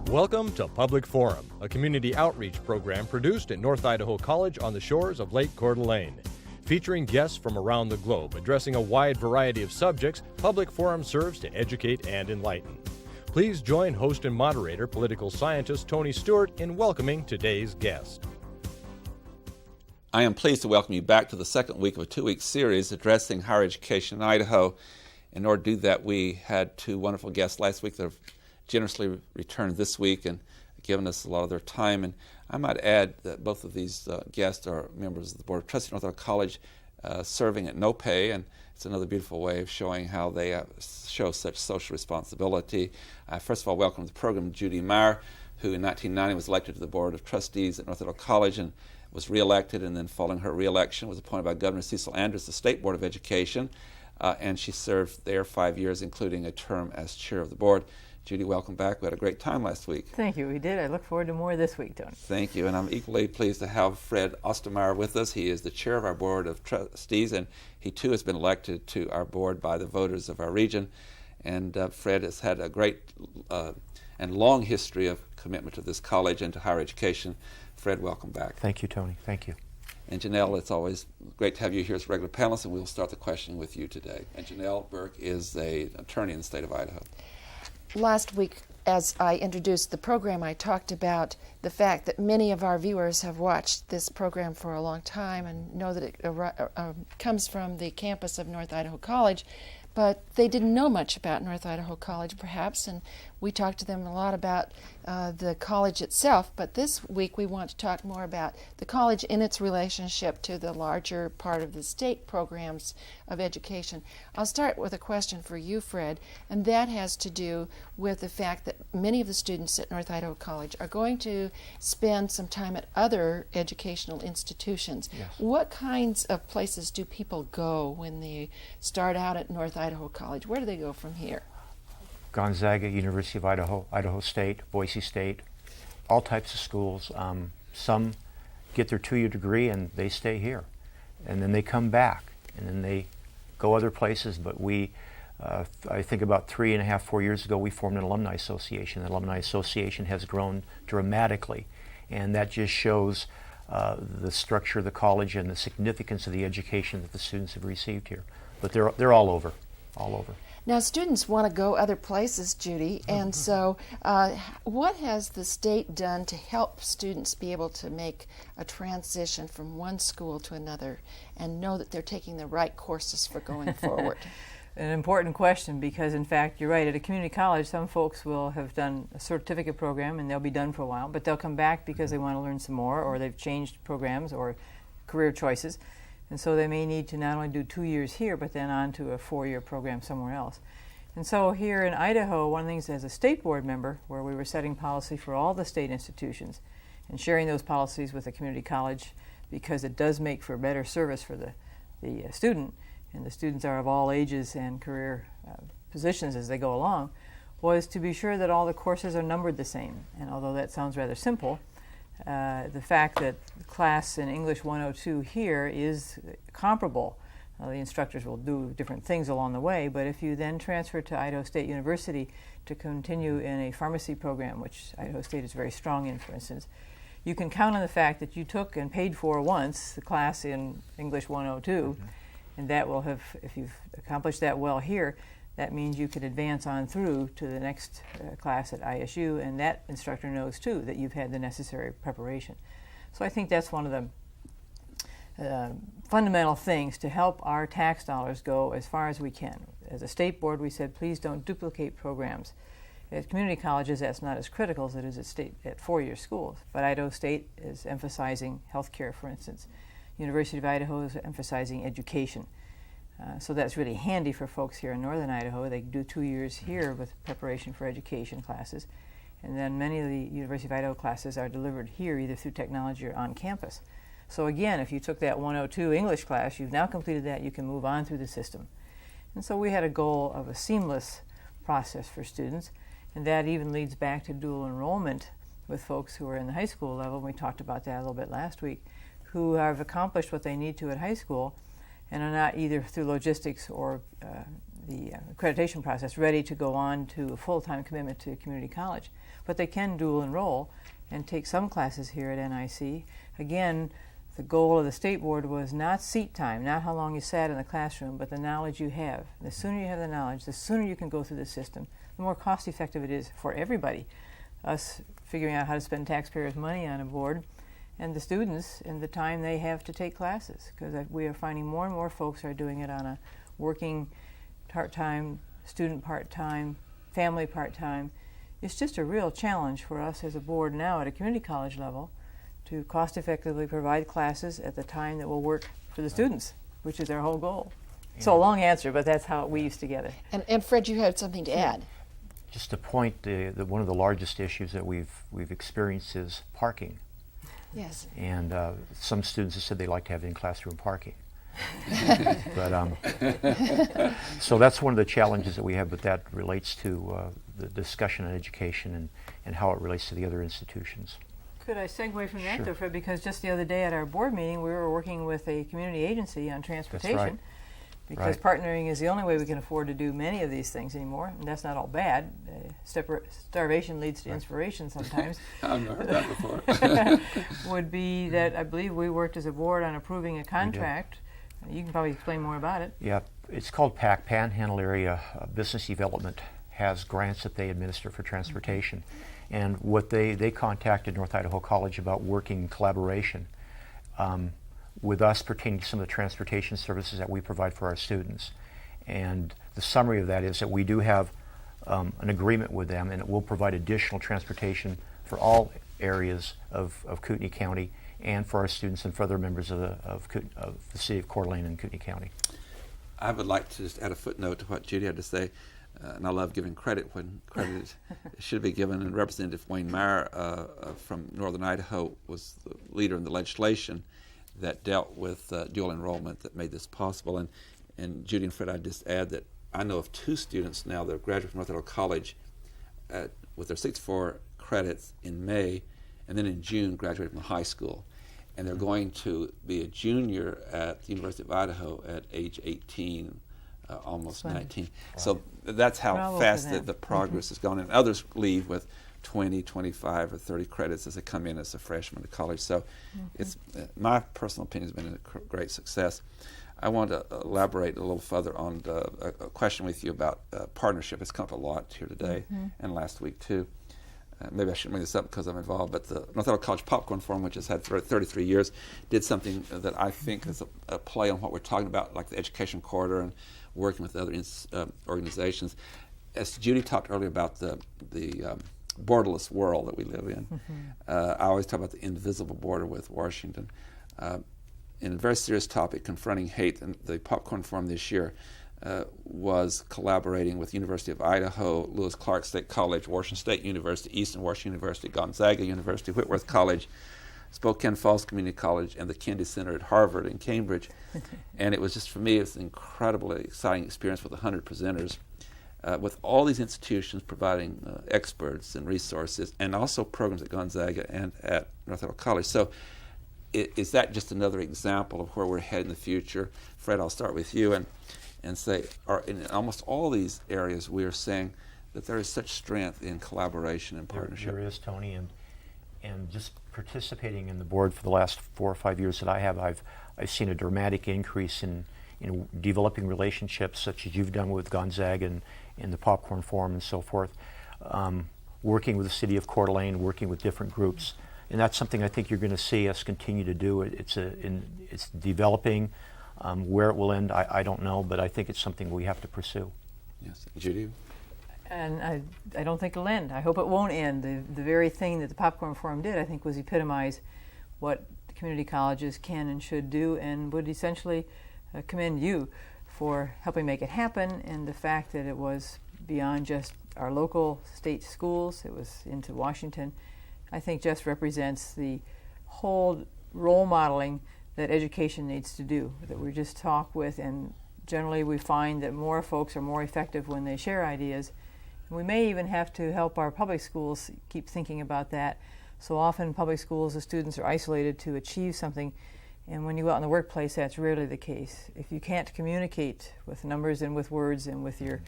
Welcome to Public Forum, a community outreach program produced at North Idaho College on the shores of Lake Coeur d'Alene. Featuring guests from around the globe addressing a wide variety of subjects, Public Forum serves to educate and enlighten. Please join host and moderator, political scientist Tony Stewart, in welcoming today's guest. I am pleased to welcome you back to the second week of a two-week series addressing higher education in Idaho. In order to do that, we had two wonderful guests last week that have generously returned this week and given us a lot of their time. And I might add that both of these guests are members of the Board of Trustees of North Idaho College, serving at no pay, and it's another beautiful way of showing how they show such social responsibility. First of all, welcome to the program Judy Meyer, who in 1990 was elected to the Board of Trustees at North Idaho College and was reelected, and then following her reelection was appointed by Governor Cecil Andrews to the State Board of Education, and she served there 5 years, including a term as chair of the board. Judy, welcome back. We had a great time last week. Thank you. We did. I look forward to more this week, Tony. Thank you. And I'm equally pleased to have Fred Ostermeyer with us. He is the chair of our Board of Trustees, and he too has been elected to our board by the voters of our region. And Fred has had a great and long history of commitment to this college and to higher education. Fred, welcome back. Thank you, Tony. Thank you. And Janelle, it's always great to have you here as a regular panelist, and we'll start the questioning with you today. And Janelle Burke is an attorney in the state of Idaho. Last week, as I introduced the program, I talked about the fact that many of our viewers have watched this program for a long time and know that it comes from the campus of North Idaho College, but they didn't know much about North Idaho College, perhaps, and we talked to them a lot about the college itself. But this week we want to talk more about the college in its relationship to the larger part of the state programs of education. I'll start with a question for you, Fred, and that has to do with the fact that many of the students at North Idaho College are going to spend some time at other educational institutions. Yes. What kinds of places do people go when they start out at North Idaho College? Where do they go from here? Gonzaga, University of Idaho, Idaho State, Boise State, all types of schools. Some get their two-year degree and they stay here. And then they come back and then they go other places. But we, I think about 3.5, 4 years ago, we formed an alumni association. The alumni association has grown dramatically. And that just shows the structure of the college and the significance of the education that the students have received here. But they're all over, all over. Now, students want to go other places, Judy, and so what has the state done to help students be able to make a transition from one school to another and know that they're taking the right courses for going forward? An important question, because in fact you're right, at a community college some folks will have done a certificate program and they'll be done for a while, but they'll come back because they want to learn some more, or they've changed programs or career choices. And so they may need to not only do 2 years here, but then on to a 4-year program somewhere else. And so here in Idaho, one of the things as a state board member, where we were setting policy for all the state institutions and sharing those policies with the community college, because it does make for better service for the student, and the students are of all ages and career positions as they go along, was to be sure that all the courses are numbered the same. And although that sounds rather simple, the fact that the class in English 102 here is comparable. The instructors will do different things along the way, but if you then transfer to Idaho State University to continue in a pharmacy program, which Idaho State is very strong in, for instance, you can count on the fact that you took and paid for once the class in English 102, and that will have, if you've accomplished that well here, that means you can advance on through to the next class at ISU, and that instructor knows too that you've had the necessary preparation. So I think that's one of the fundamental things to help our tax dollars go as far as we can. As a state board, we said, please don't duplicate programs. At community colleges, that's not as critical as it is at 4-year schools. But Idaho State is emphasizing healthcare, for instance. University of Idaho is emphasizing education. So that's really handy for folks here in northern Idaho. They do 2 years here with preparation for education classes. And then many of the University of Idaho classes are delivered here either through technology or on campus. So again, if you took that 102 English class, you've now completed that, you can move on through the system. And so we had a goal of a seamless process for students, and that even leads back to dual enrollment with folks who are in the high school level. We talked about that a little bit last week, who have accomplished what they need to at high school and are not either through logistics or accreditation process ready to go on to a full-time commitment to community college. But they can dual enroll and take some classes here at NIC. Again, the goal of the state board was not seat time, not how long you sat in the classroom, but the knowledge you have. The sooner you have the knowledge, the sooner you can go through the system, the more cost effective it is for everybody. Us figuring out how to spend taxpayers' money on a board, and the students and the time they have to take classes, because we are finding more and more folks are doing it on a working part-time, student part-time, family part-time. It's just a real challenge for us as a board now at a community college level to cost-effectively provide classes at the time that will work for the students, which is our whole goal. Yeah. So a long answer, but that's how it weaves together. And Fred, you had something to add. Just to point, one of the largest issues that we've experienced is parking. Yes. And some students have said they like to have in-classroom parking. But so that's one of the challenges that we have, but that relates to the discussion on education and how it relates to the other institutions. Could I segue from that, Sure. though, Fred? Because just the other day at our board meeting, we were working with a community agency on transportation. That's right. Because partnering is the only way we can afford to do many of these things anymore, and that's not all bad. Starvation leads to inspiration sometimes. I've never heard that before. Would be that I believe we worked as a board on approving a contract. You can probably explain more about it. Yeah, it's called PAC, Panhandle Area Business Development, has grants that they administer for transportation. And what they contacted North Idaho College about working in collaboration with us pertaining to some of the transportation services that we provide for our students. And the summary of that is that we do have an agreement with them, and it will provide additional transportation for all areas of Kootenai County and for our students and for other members of the city of Coeur d'Alene and Kootenai County. I would like to just add a footnote to what Judy had to say. And I love giving credit when credit should be given. And Representative Wayne Meyer from Northern Idaho was the leader in the legislation that dealt with dual enrollment that made this possible. And Judy and Fred, I'd just add that I know of 2 students now that have graduated from North Idaho College with their 64 credits in May, and then in June graduated from high school. And they're going to be a junior at the University of Idaho at age 18. Almost 19. Wow. So that's how Bravo fast the progress has gone. And others leave with 20, 25, or 30 credits as they come in as a freshman to college. So it's my personal opinion has been a great success. I want to elaborate a little further on a question with you about partnership. It's come up a lot here today and last week too. Maybe I shouldn't bring this up because I'm involved, but the North Idaho College Popcorn Forum, which has had 33 years, did something that I think is a play on what we're talking about, like the education corridor and working with other organizations. As Judy talked earlier about the borderless world that we live in, I always talk about the invisible border with Washington. In a very serious topic, confronting hate, and the Popcorn Forum this year was collaborating with University of Idaho, Lewis Clark State College, Washington State University, Eastern Washington University, Gonzaga University, Whitworth College, Spokane Falls Community College, and the Kennedy Center at Harvard and Cambridge. And it was just, for me, it was an incredibly exciting experience with 100 presenters, with all these institutions providing experts and resources, and also programs at Gonzaga and at North Idaho College. So is that just another example of where we're heading in the future? Fred, I'll start with you and say, in almost all these areas, we are saying that there is such strength in collaboration and partnership. There is, Tony, and just participating in the board for the last 4 or 5 years that I have, I've seen a dramatic increase in developing relationships such as you've done with Gonzaga and the Popcorn Forum and so forth, working with the city of Coeur d'Alene, working with different groups. And that's something I think you're going to see us continue to do. It's developing. Where it will end, I don't know, but I think it's something we have to pursue. Yes. Judy? And I don't think it'll end. I hope it won't end. The very thing that the Popcorn Forum did, I think, was epitomize what community colleges can and should do, and would essentially commend you for helping make it happen, and the fact that it was beyond just our local state schools, it was into Washington, I think just represents the whole role modeling that education needs to do, that we just talk with, and generally we find that more folks are more effective when they share ideas. And we may even have to help our public schools keep thinking about that. So often public schools, the students are isolated to achieve something And when you go out in the workplace, that's rarely the case. If you can't communicate with numbers and with words and with your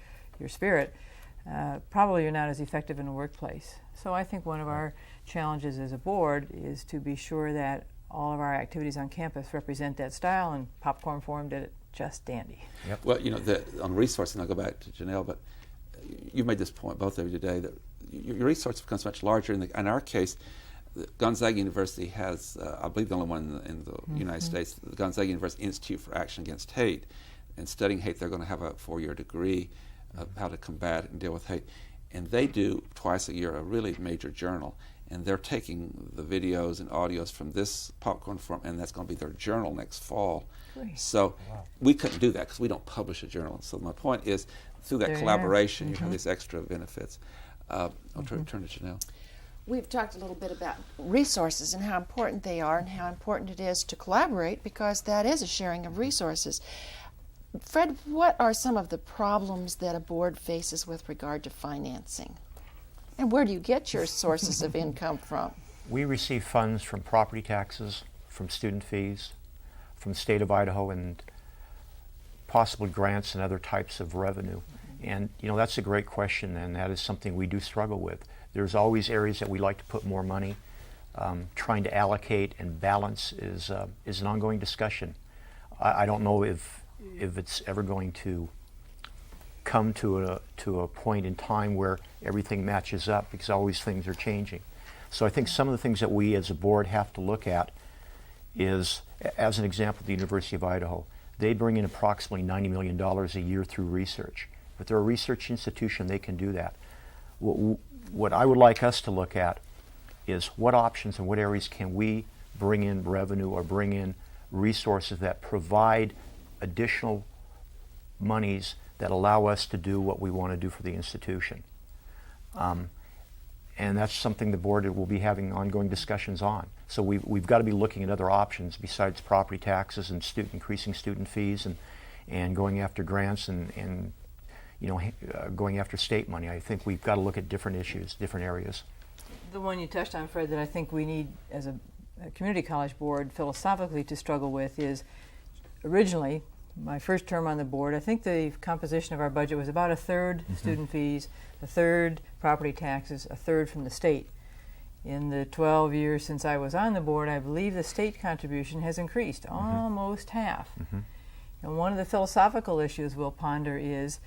spirit, probably you're not as effective in the workplace. So I think one of our challenges as a board is to be sure that all of our activities on campus represent that style, and Popcorn Forum did it just dandy. Yep. Well, you know, on resources, and I'll go back to Janelle, but you made this point, both of you today, that your resource becomes much larger. In our case, Gonzaga University has, I believe, the only one in the United States, the Gonzaga University Institute for Action Against Hate. And studying hate, they're going to have a 4-year degree of how to combat and deal with hate. And they do twice a year a really major journal. And they're taking the videos and audios from this Popcorn Forum, and that's going to be their journal next fall. Great. So we couldn't do that because we don't publish a journal. So my point is, through that collaboration, you have these extra benefits. I'll turn to Janelle. We've talked a little bit about resources and how important they are and how important it is to collaborate, because that is a sharing of resources. Fred, what are some of the problems that a board faces with regard to financing? And where do you get your sources of income from? We receive funds from property taxes, from student fees, from the state of Idaho, and possibly grants and other types of revenue. And you know, that's a great question, and that is something we do struggle with. There's always areas that we like to put more money. Trying to allocate and balance is an ongoing discussion. I don't know if it's ever going to come to a point in time where everything matches up, because always things are changing. So I think some of the things that we as a board have to look at is, as an example, the University of Idaho. They bring in approximately $90 million a year through research. If they're a research institution, they can do that. What I would like us to look at is what options and what areas can we bring in revenue or bring in resources that provide additional monies that allow us to do what we want to do for the institution. And that's something the board will be having ongoing discussions on. So we've got to be looking at other options besides property taxes and increasing student fees and going after grants and you know, going after state money. I think we've got to look at different issues, different areas. The one you touched on, Fred, that I think we need as a community college board philosophically to struggle with is, originally, my first term on the board, I think the composition of our budget was about a third student fees, a third property taxes, a third from the state. In the 12 years since I was on the board, I believe the state contribution has increased almost half. And one of the philosophical issues we'll ponder is,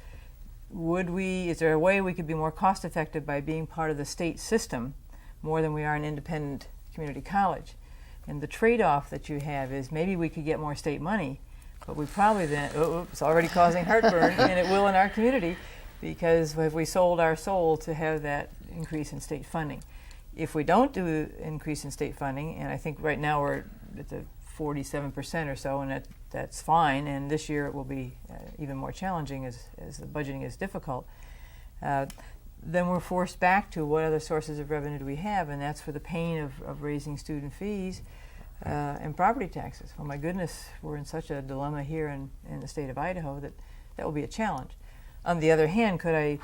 is there a way we could be more cost effective by being part of the state system more than we are an independent community college? And the trade-off that you have is maybe we could get more state money, but we probably then, it's already causing heartburn, and it will in our community, because have we sold our soul to have that increase in state funding? If we don't do increase in state funding, and I think right now we're at the 47% or so, and that's fine, and this year it will be even more challenging as the budgeting is difficult, then we're forced back to what other sources of revenue do we have, and that's for the pain of raising student fees and property taxes. Oh my goodness, we're in such a dilemma here in the state of Idaho that will be a challenge. On the other hand, could I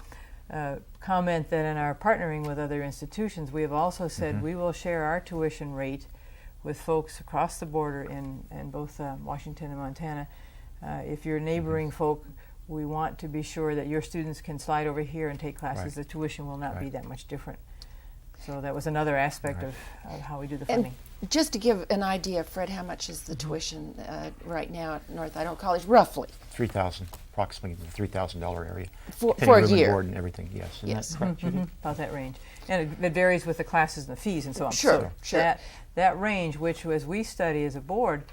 comment that in our partnering with other institutions, we have also said we will share our tuition rate with folks across the border in both Washington and Montana. If you're neighboring folk, we want to be sure that your students can slide over here and take classes. The tuition will not be that much different. So that was another aspect of how we do the funding. And just to give an idea, Fred, how much is the tuition right now at North Idaho College, roughly? $3,000, approximately the $3,000 area. For a Depending on year. the board and everything, yes. Isn't Yes. that correct, Judy? About that range. And it varies with the classes and the fees and so on. Sure, So sure. That range, which as we study as a board,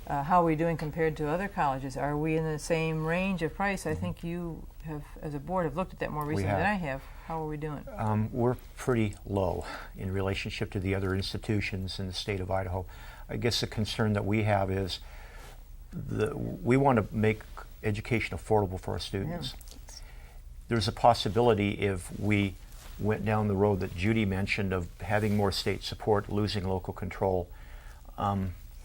how are we doing compared to other colleges? Are we in the same range of price? I think you have, as a board, have looked at that more recently than I have. How are we doing? We're pretty low in relationship to the other institutions in the state of Idaho. I guess the concern that we have is we want to make education affordable for our students. There's a possibility if we went down the road that Judy mentioned of having more state support, losing local control.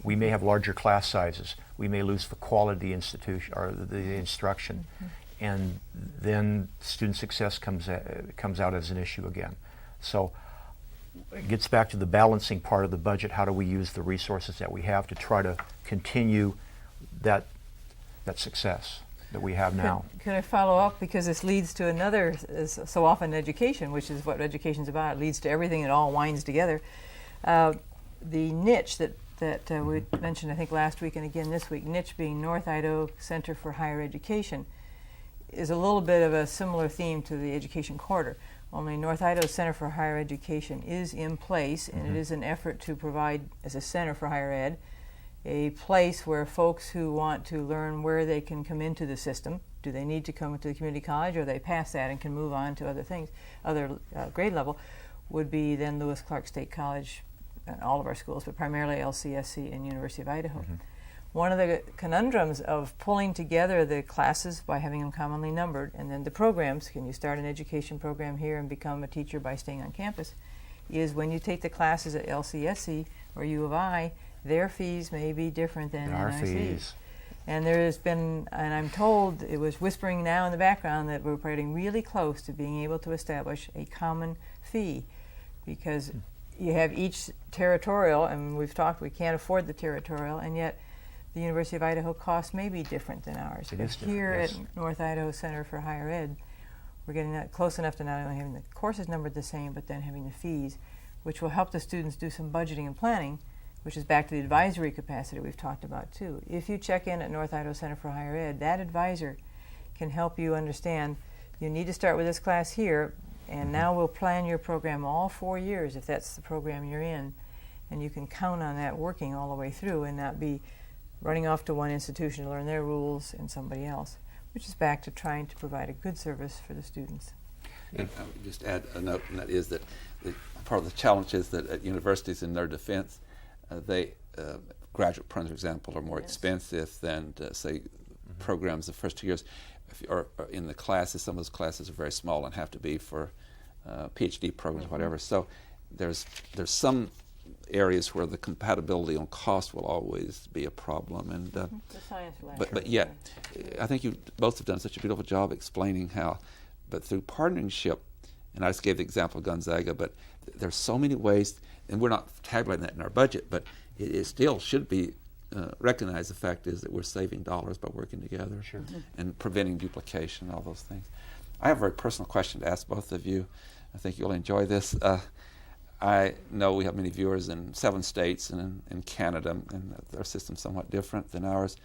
We may have larger class sizes. We may lose the quality of the institution or the instruction, and then student success comes out as an issue again. So it gets back to the balancing part of the budget. How do we use the resources that we have to try to continue that success that we have now? Can I follow up? Because this leads to another, so often education, which is what education's about. It leads to everything. It all winds together. The niche that we mentioned, I think, last week and again this week, niche being North Idaho Center for Higher Education, is a little bit of a similar theme to the education corridor. Only North Idaho Center for Higher Education is in place, and it is an effort to provide, as a center for higher ed, a place where folks who want to learn where they can come into the system, do they need to come to the community college, or they pass that and can move on to other things, other grade level, would be then Lewis Clark State College, all of our schools, but primarily LCSC and University of Idaho. One of the conundrums of pulling together the classes by having them commonly numbered, and then the programs, can you start an education program here and become a teacher by staying on campus, is when you take the classes at LCSC or U of I, their fees may be different than Our NIC. fees. And there has been, and I'm told, it was whispering now in the background that we're getting really close to being able to establish a common fee, because you have each territorial, and we've talked, we can't afford the territorial, and yet the University of Idaho costs may be different than ours. It But is different, here yes. at North Idaho Center for Higher Ed, we're getting that close enough to not only having the courses numbered the same, but then having the fees, which will help the students do some budgeting and planning, which is back to the advisory capacity we've talked about too. If you check in at North Idaho Center for Higher Ed, that advisor can help you understand you need to start with this class here, and now we'll plan your program all 4 years if that's the program you're in, and you can count on that working all the way through and not be running off to one institution to learn their rules and somebody else, which is back to trying to provide a good service for the students. And I would just add a note, and that is that part of the challenge is that at universities, in their defense, graduate programs, for example, are more expensive than, say, programs the first 2 years. If you are in the classes, some of those classes are very small and have to be for PhD programs, whatever. So there's some areas where the compatibility on cost will always be a problem. And The science lab. but yet, I think you both have done such a beautiful job explaining how, but through partnership, and I just gave the example of Gonzaga, but there's so many ways, and we're not tabulating that in our budget, but it still should be recognized. The fact is that we're saving dollars by working together and preventing duplication, all those things. I have a very personal question to ask both of you. I think you'll enjoy this. I know we have many viewers in 7 states and in Canada, and their system's somewhat different than ours.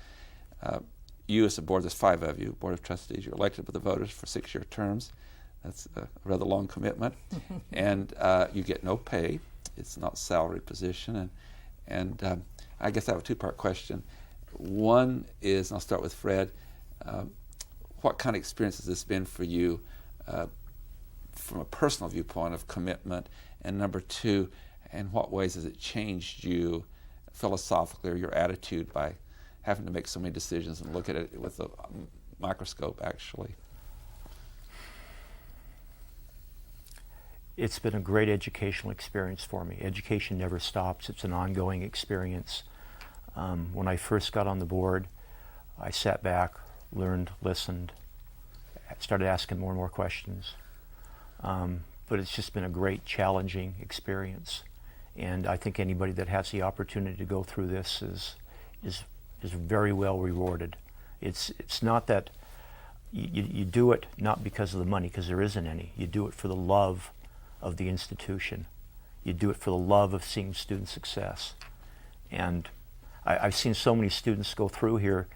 You as a board, there's 5 of you, Board of Trustees, you're elected by the voters for 6-year terms. That's a rather long commitment. And you get no pay. It's not a salary position. And I guess I have a 2-part question. One is, and I'll start with Fred, what kind of experience has this been for you from a personal viewpoint of commitment? And number 2, in what ways has it changed you philosophically or your attitude by having to make so many decisions and look at it with a microscope, actually? It's been a great educational experience for me. Education never stops. It's an ongoing experience. When I first got on the board, I sat back, learned, listened, started asking more and more questions. But it's just been a great, challenging experience. And I think anybody that has the opportunity to go through this is very well rewarded. It's not that you do it not because of the money, because there isn't any. You do it for the love of the institution. You do it for the love of seeing student success. And I've seen so many students go through here.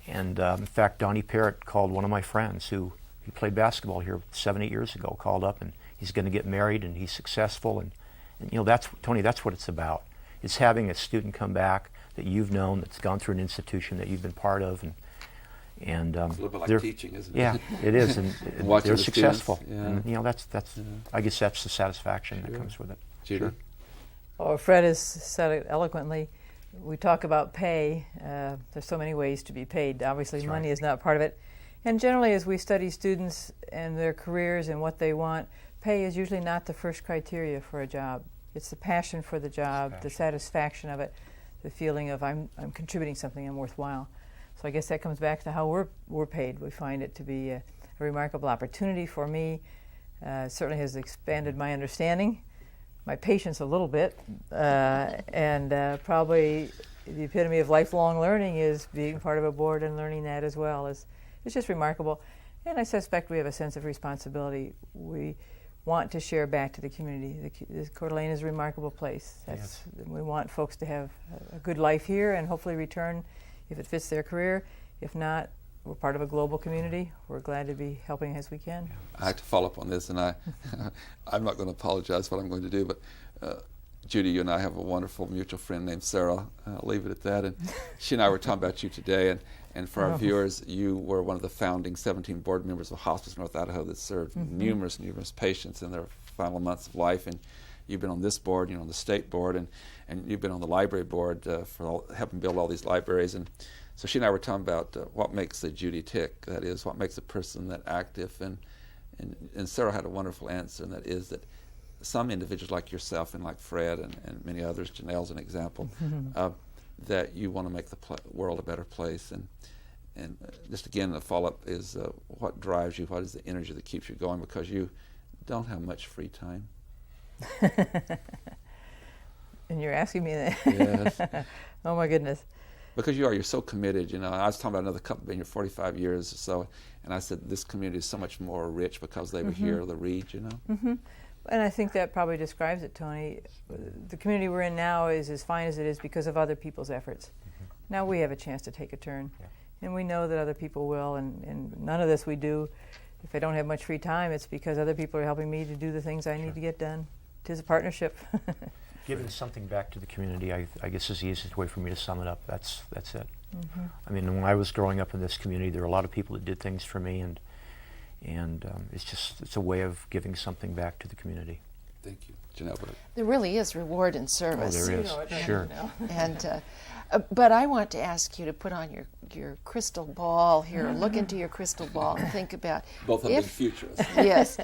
And in fact, Donnie Parrott called one of my friends he played basketball here 7-8 years ago, called up, and he's going to get married and he's successful. And you know, that's what it's about. It's having a student come back that you've known, that's gone through an institution that you've been part of, and It's a little bit like teaching, isn't it? Yeah, it is, and Watching they're the successful. students, yeah. And you know, that's I guess that's the satisfaction that comes with it. Judy? Well, Fred has said it eloquently. We talk about pay. There's so many ways to be paid. Obviously, That's money right. is not part of it. And generally, as we study students and their careers and what they want, pay is usually not the first criteria for a job. It's the passion for the job, the satisfaction of it, the feeling of I'm contributing something, I'm worthwhile. So I guess that comes back to how we're paid. We find it to be a remarkable opportunity for me. Certainly has expanded my understanding my patience a little bit, and probably the epitome of lifelong learning is being part of a board and learning that as well. It's just remarkable, and I suspect we have a sense of responsibility. We want to share back to the community. Coeur d'Alene is a remarkable place. We want folks to have a good life here and hopefully return if it fits their career. If not, we're part of a global community. We're glad to be helping as we can. I have to follow up on this, and I'm not going to apologize for what I'm going to do, but Judy, you and I have a wonderful mutual friend named Sarah. I'll leave it at that. And she and I were talking about you today, and for our viewers, you were one of the founding 17 board members of Hospice North Idaho that served numerous patients in their final months of life. And you've been on this board, you're on the state board, and you've been on the library board for helping build all these libraries. And so she and I were talking about what makes a Judy tick. That is, what makes a person that active. And Sarah had a wonderful answer, and that is that some individuals like yourself and like Fred and many others, Janelle's an example, that you want to make the world a better place. And just again, the follow-up is what drives you, what is the energy that keeps you going, because you don't have much free time. And you're asking me that? Yes. Oh my goodness. Because you're so committed. You know, I was talking about another couple been here 45 years or so, and I said this community is so much more rich because they were here, the Reed, you know. And I think that probably describes it, Tony. The community we're in now is as fine as it is because of other people's efforts. Now we have a chance to take a turn. Yeah. And we know that other people will, and none of this we do. If I don't have much free time, it's because other people are helping me to do the things I need to get done. 'Tis a partnership. Giving something back to the community, I guess, is the easiest way for me to sum it up. That's it. I mean, when I was growing up in this community, there were a lot of people that did things for me, and it's a way of giving something back to the community. Thank you. Janelle. There really is reward in service. Oh, there is. Sure. And but I want to ask you to put on your crystal ball here, look into your crystal ball and think about Both of them futurists. Yes.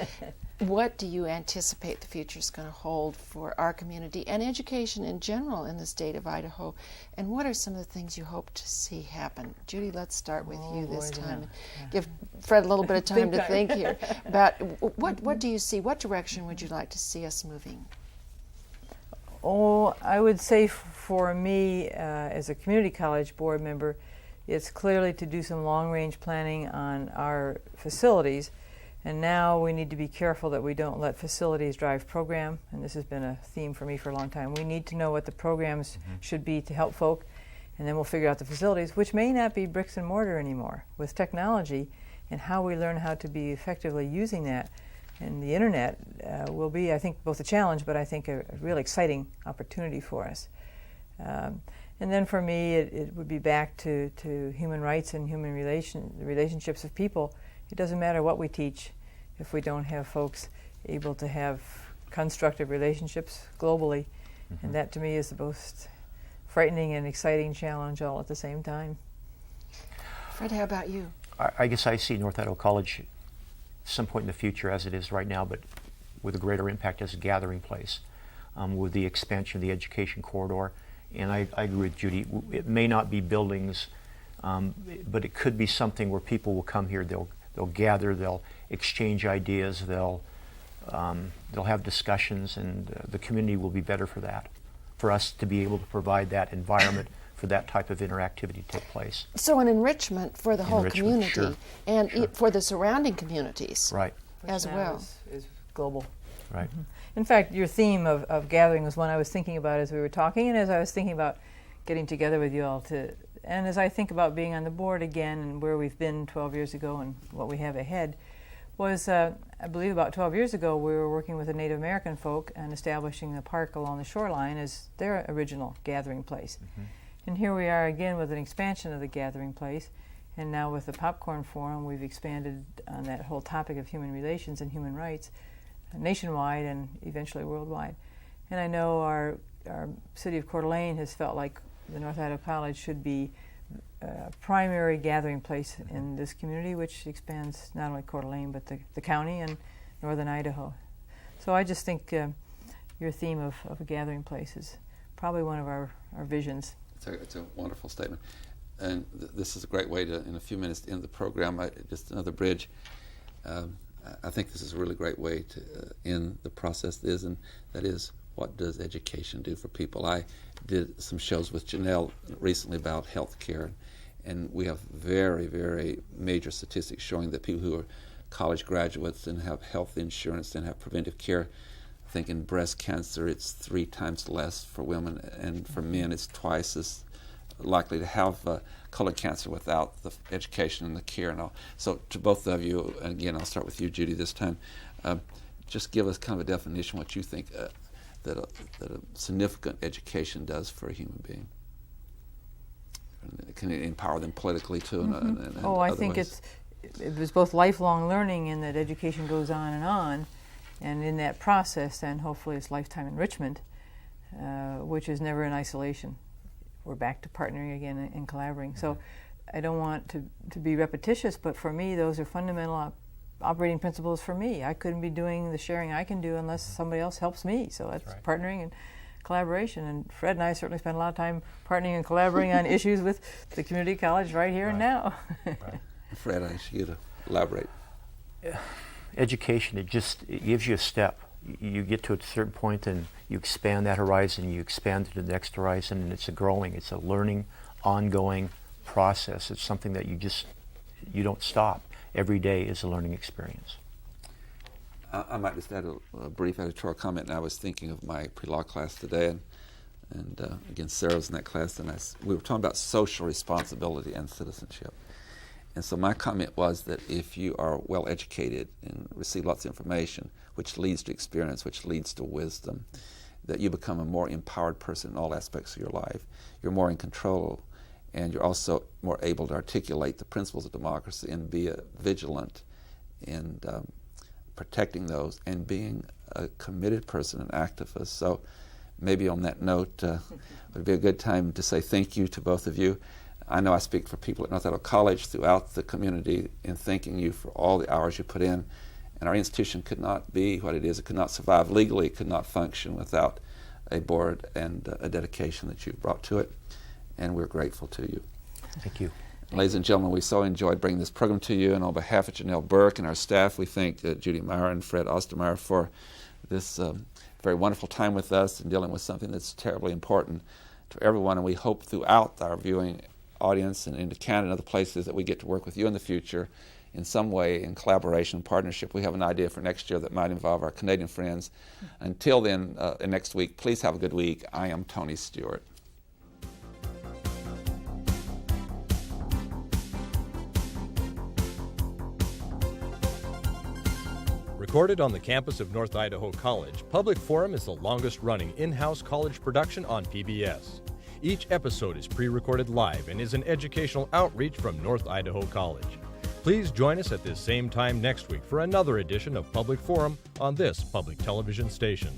What do you anticipate the future is going to hold for our community and education in general in the state of Idaho? And what are some of the things you hope to see happen? Judy, let's start with you this time. Give Fred a little bit of time to think here about what do you see? What direction would you like to see us moving? Oh, I would say for me, as a community college board member, it's clearly to do some long-range planning on our facilities. And now we need to be careful that we don't let facilities drive program. And this has been a theme for me for a long time. We need to know what the programs should be to help folk, and then we'll figure out the facilities, which may not be bricks and mortar anymore. With technology and how we learn how to be effectively using that, and the internet will be, I think, both a challenge, but I think a really exciting opportunity for us. And then for me, it would be back to human rights and human relationships of people. It doesn't matter what we teach if we don't have folks able to have constructive relationships globally. And that to me is the most frightening and exciting challenge all at the same time. Fred, how about you? I guess I see North Idaho College some point in the future as it is right now, but with a greater impact as a gathering place, with the expansion of the education corridor. And I agree with Judy. It may not be buildings, but it could be something where people will come here, they'll gather, they'll exchange ideas, they'll have discussions, and the community will be better for that, for us to be able to provide that environment for that type of interactivity to take place. So an enrichment for the whole community, sure, and sure. For the surrounding communities, Right. as Which now well. is global. Right. In fact, your theme of gathering was one I was thinking about as we were talking, and as I was thinking about getting together with you all and as I think about being on the board again and where we've been 12 years ago and what we have ahead, was I believe about 12 years ago we were working with the Native American folk and establishing the park along the shoreline as their original gathering place. And here we are again with an expansion of the gathering place, and now with the Popcorn Forum we've expanded on that whole topic of human relations and human rights nationwide and eventually worldwide. And I know our city of Coeur d'Alene has felt like the North Idaho College should be a primary gathering place in this community, which expands not only Coeur d'Alene but the county and northern Idaho. So I just think your theme of a gathering place is probably one of our visions. It's a wonderful statement. And this is a great way to, in a few minutes, end the program. Just another bridge. I think this is a really great way to end the process. And that is, what does education do for people? I did some shows with Janelle recently about health care, and we have very, very major statistics showing that people who are college graduates and have health insurance and have preventive care, I think in breast cancer it's 3 times less for women, and for men it's twice as likely to have colon cancer without the education and the care and all. So to both of you, and again I'll start with you, Judy, this time, just give us kind of a definition what you think that a significant education does for a human being. And it can empower them politically too. And I think it was both lifelong learning, and that education goes on, and in that process then hopefully it's lifetime enrichment, which is never in isolation. We're back to partnering again and collaborating. So I don't want to be repetitious, but for me those are fundamental operating principles for me. I couldn't be doing the sharing I can do unless somebody else helps me. So that's right. Partnering and collaboration. And Fred and I certainly spend a lot of time partnering and collaborating on issues with the community college right here and now. Right. Fred, I ask you to elaborate. Education, it gives you a step. You get to a certain point and you expand that horizon, you expand to the next horizon, and it's a learning, ongoing process. It's something that you don't stop. Every day is a learning experience. I might just add a brief editorial comment. And I was thinking of my pre-law class today, and again, Sarah was in that class, and we were talking about social responsibility and citizenship. And so my comment was that if you are well educated and receive lots of information, which leads to experience, which leads to wisdom, that you become a more empowered person in all aspects of your life. You're more in control, and you're also more able to articulate the principles of democracy and be vigilant in protecting those and being a committed person, an activist. So maybe on that note, it would be a good time to say thank you to both of you. I know I speak for people at North Idaho College throughout the community in thanking you for all the hours you put in. And our institution could not be what it is. It could not survive legally. It could not function without a board and a dedication that you've brought to it. And we're grateful to you. Thank you. Ladies and gentlemen, we so enjoyed bringing this program to you. And on behalf of Janelle Burke and our staff, we thank Judy Meyer and Fred Ostermeyer for this very wonderful time with us and dealing with something that's terribly important to everyone. And we hope throughout our viewing audience and into Canada and other places that we get to work with you in the future in some way in collaboration, partnership. We have an idea for next year that might involve our Canadian friends. Until then, next week, please have a good week. I am Tony Stewart. Recorded on the campus of North Idaho College, Public Forum is the longest-running in-house college production on PBS. Each episode is pre-recorded live and is an educational outreach from North Idaho College. Please join us at this same time next week for another edition of Public Forum on this public television station.